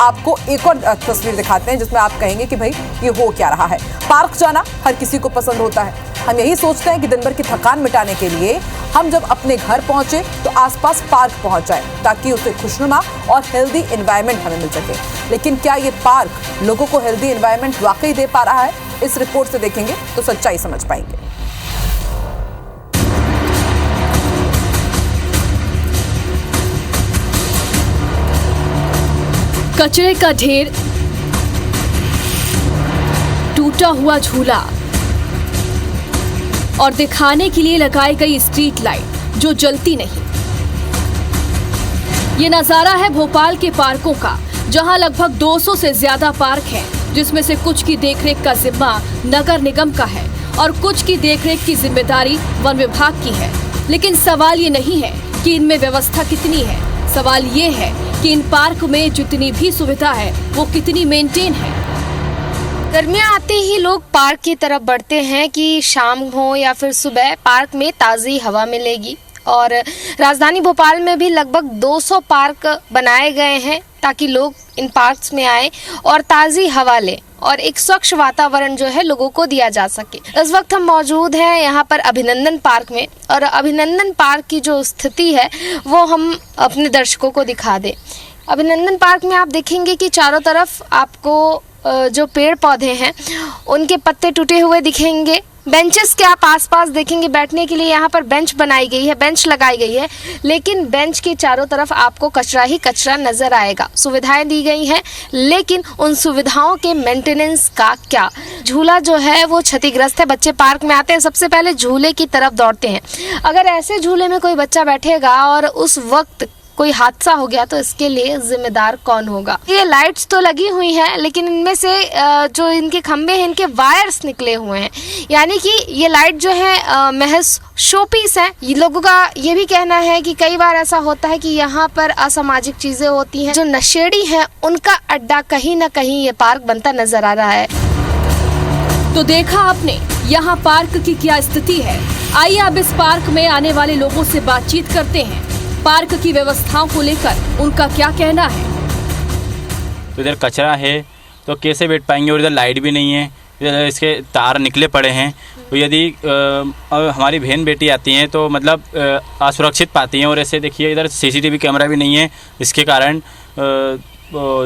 आपको एक और तस्वीर दिखाते हैं जिसमें आप कहेंगे कि भाई ये हो क्या रहा है। पार्क जाना हर किसी को पसंद होता है। हम यही सोचते हैं कि दिन भर की थकान मिटाने के लिए हम जब अपने घर पहुंचे तो आसपास पार्क पहुंच जाए ताकि उसे खुशनुमा और हेल्दी एनवायरनमेंट हमें मिल सके। लेकिन क्या ये पार्क लोगों को हेल्दी एनवायरनमेंट वाकई दे पा रहा है? इस रिपोर्ट से देखेंगे तो सच्चाई समझ पाएंगे। कचरे का ढेर, टूटा हुआ झूला और दिखाने के लिए लगाई गई स्ट्रीट लाइट जो जलती नहीं। ये नजारा है भोपाल के पार्कों का, जहां लगभग 200 से ज्यादा पार्क हैं, जिसमें से कुछ की देखरेख का जिम्मा नगर निगम का है और कुछ की देखरेख की जिम्मेदारी वन विभाग की है। लेकिन सवाल ये नहीं है कि इनमें व्यवस्था कितनी है, सवाल ये है कि इन पार्क में जितनी भी सुविधा है वो कितनी मेंटेन है। गर्मियाँ आते ही लोग पार्क की तरफ बढ़ते हैं कि शाम हो या फिर सुबह पार्क में ताज़ी हवा मिलेगी। और राजधानी भोपाल में भी लगभग 200 पार्क बनाए गए हैं ताकि लोग इन पार्क्स में आए और ताज़ी हवा लें और एक स्वच्छ वातावरण जो है लोगों को दिया जा सके। इस वक्त हम मौजूद हैं यहाँ पर अभिनंदन पार्क में, और अभिनंदन पार्क की जो स्थिति है वो हम अपने दर्शकों को दिखा दें। अभिनंदन पार्क में आप देखेंगे कि चारों तरफ आपको जो पेड़ पौधे हैं उनके पत्ते टूटे हुए दिखेंगे। बेंचेस के आप आसपास देखेंगे, बैठने के लिए यहाँ पर बेंच बनाई गई है, बेंच लगाई गई है, लेकिन बेंच के चारों तरफ आपको कचरा ही कचरा नजर आएगा। सुविधाएं दी गई हैं, लेकिन उन सुविधाओं के मेंटेनेंस का क्या? झूला जो है वो क्षतिग्रस्त है। बच्चे पार्क में आते हैं, सबसे पहले झूले की तरफ दौड़ते हैं। अगर ऐसे झूले में कोई बच्चा बैठेगा और उस वक्त कोई हादसा हो गया तो इसके लिए जिम्मेदार कौन होगा? ये लाइट्स तो लगी हुई हैं, लेकिन इनमें से जो इनके खंभे हैं इनके वायर्स निकले हुए हैं, यानी कि ये लाइट जो है महज शोपीस है। ये लोगों का ये भी कहना है कि कई बार ऐसा होता है कि यहाँ पर असामाजिक चीजें होती हैं। जो नशेड़ी हैं उनका अड्डा कहीं ना कहीं ये पार्क बनता नजर आ रहा है। तो देखा आपने यहाँ पार्क की क्या स्थिति है। आइए अब इस पार्क में आने वाले लोगों से बातचीत करते हैं। पार्क की व्यवस्थाओं को लेकर उनका क्या कहना है? तो इधर कचरा है तो कैसे बैठ पाएंगे, और इधर लाइट भी नहीं है, इधर इसके तार निकले पड़े हैं। तो यदि हमारी बहन बेटी आती हैं तो मतलब असुरक्षित पाती हैं। और ऐसे देखिए इधर सीसीटीवी कैमरा भी नहीं है, इसके कारण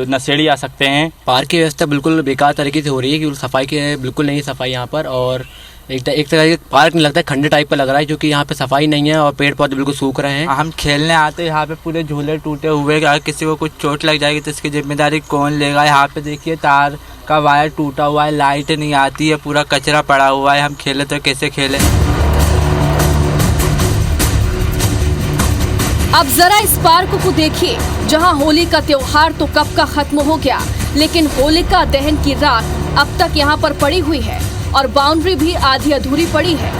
नशेड़ी आ सकते हैं। पार्क की व्यवस्था बिल्कुल बेकार तरीके से हो रही है कि सफाई की बिल्कुल नहीं सफाई यहाँ पर, और एक तरह का पार्क नहीं लगता है, खंडे टाइप का लग रहा है, क्योंकि यहाँ पे सफाई नहीं है और पेड़ पौधे बिल्कुल सूख रहे हैं। हम खेलने आते हैं यहाँ पे पूरे झूले टूटे हुए, अगर किसी को कुछ चोट लग जाएगी तो इसकी जिम्मेदारी कौन लेगा? यहाँ पे देखिए तार का वायर टूटा हुआ है, लाइट नहीं आती है, पूरा कचरा पड़ा हुआ है। हम खेले तो कैसे खेले? अब जरा इस पार्क को देखिए, जहां होली का त्योहार तो कब का खत्म हो गया, लेकिन होलिका दहन की रात अब तक यहां पर पड़ी हुई है और बाउंड्री भी आधी अधूरी पड़ी है।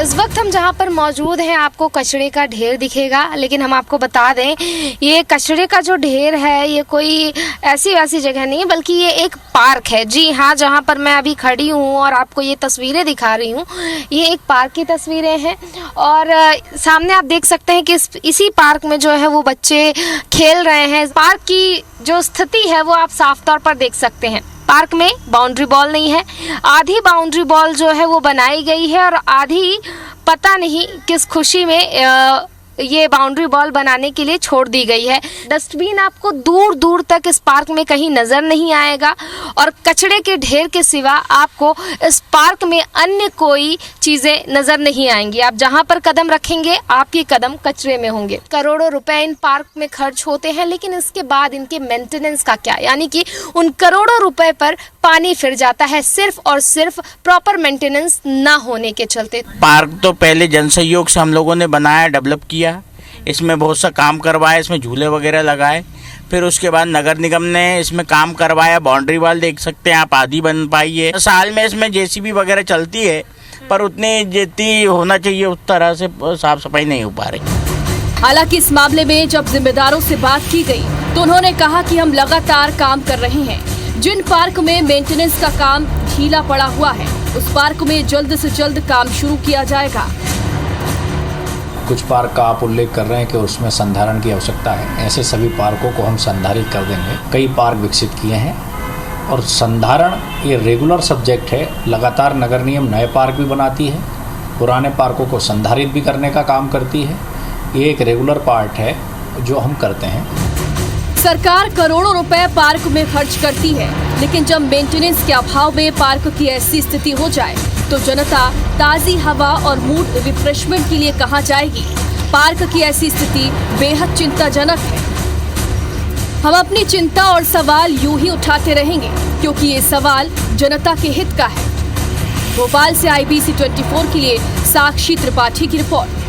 इस वक्त हम जहाँ पर मौजूद हैं आपको कचरे का ढेर दिखेगा, लेकिन हम आपको बता दें ये कचरे का जो ढेर है ये कोई ऐसी वैसी जगह नहीं है, बल्कि ये एक पार्क है। जी हाँ, जहाँ पर मैं अभी खड़ी हूँ और आपको ये तस्वीरें दिखा रही हूँ, ये एक पार्क की तस्वीरें हैं। और सामने आप देख सकते हैं कि इसी पार्क में जो है वो बच्चे खेल रहे हैं। पार्क की जो स्थिति है वो आप साफ तौर पर देख सकते हैं। पार्क में बाउंड्री बॉल नहीं है, आधी बाउंड्री बॉल जो है वो बनाई गई है और आधी पता नहीं किस खुशी में ये बाउंड्री बॉल बनाने के लिए छोड़ दी गई है। डस्टबिन आपको दूर दूर तक इस पार्क में कहीं नजर नहीं आएगा और कचरे के ढेर के सिवा आपको इस पार्क में अन्य कोई चीजें नजर नहीं आएंगी। आप जहां पर कदम रखेंगे आपके कदम कचरे में होंगे। करोड़ों रुपए इन पार्क में खर्च होते हैं, लेकिन इसके बाद इनके मेंटेनेंस का क्या? यानी कि उन करोड़ों रुपए पर पानी फिर जाता है सिर्फ और सिर्फ प्रॉपर मेंटेनेंस ना होने के चलते। पार्क तो पहले जन सहयोग से हम लोगों ने बनाया, डेवलप किया, इसमें बहुत सा काम करवाया, इसमें झूले वगैरह लगाए। फिर उसके बाद नगर निगम ने इसमें काम करवाया, बाउंड्री वॉल देख सकते हैं आप, आधी बन पाई है। साल में इसमें जेसीबी वगैरह चलती है, पर उतनी जितनी होना चाहिए उस तरह से साफ सफाई नहीं हो पा रही। हालांकि इस मामले में जब जिम्मेदारों से बात की गई तो उन्होंने कहा कि हम लगातार काम कर रहे हैं। जिन पार्क में मेंटेनेंस का काम ढीला पड़ा हुआ है उस पार्क में जल्द से जल्द काम शुरू किया जाएगा। कुछ पार्क का आप उल्लेख कर रहे हैं कि उसमें संधारण की आवश्यकता है, ऐसे सभी पार्कों को हम संधारित कर देंगे। कई पार्क विकसित किए हैं और संधारण ये रेगुलर सब्जेक्ट है। लगातार नगर निगम नए पार्क भी बनाती है, पुराने पार्कों को संधारित भी करने का काम करती है। ये एक रेगुलर पार्ट है जो हम करते हैं। सरकार करोड़ों रुपए पार्क में खर्च करती है, लेकिन जब मेंटेनेंस के अभाव में पार्क की ऐसी स्थिति हो जाए तो जनता ताज़ी हवा और मूड रिफ्रेशमेंट के लिए कहाँ जाएगी। पार्क की ऐसी स्थिति बेहद चिंताजनक है। हम अपनी चिंता और सवाल यूं ही उठाते रहेंगे, क्योंकि ये सवाल जनता के हित का है। भोपाल से IBC 24 के लिए साक्षी त्रिपाठी की रिपोर्ट।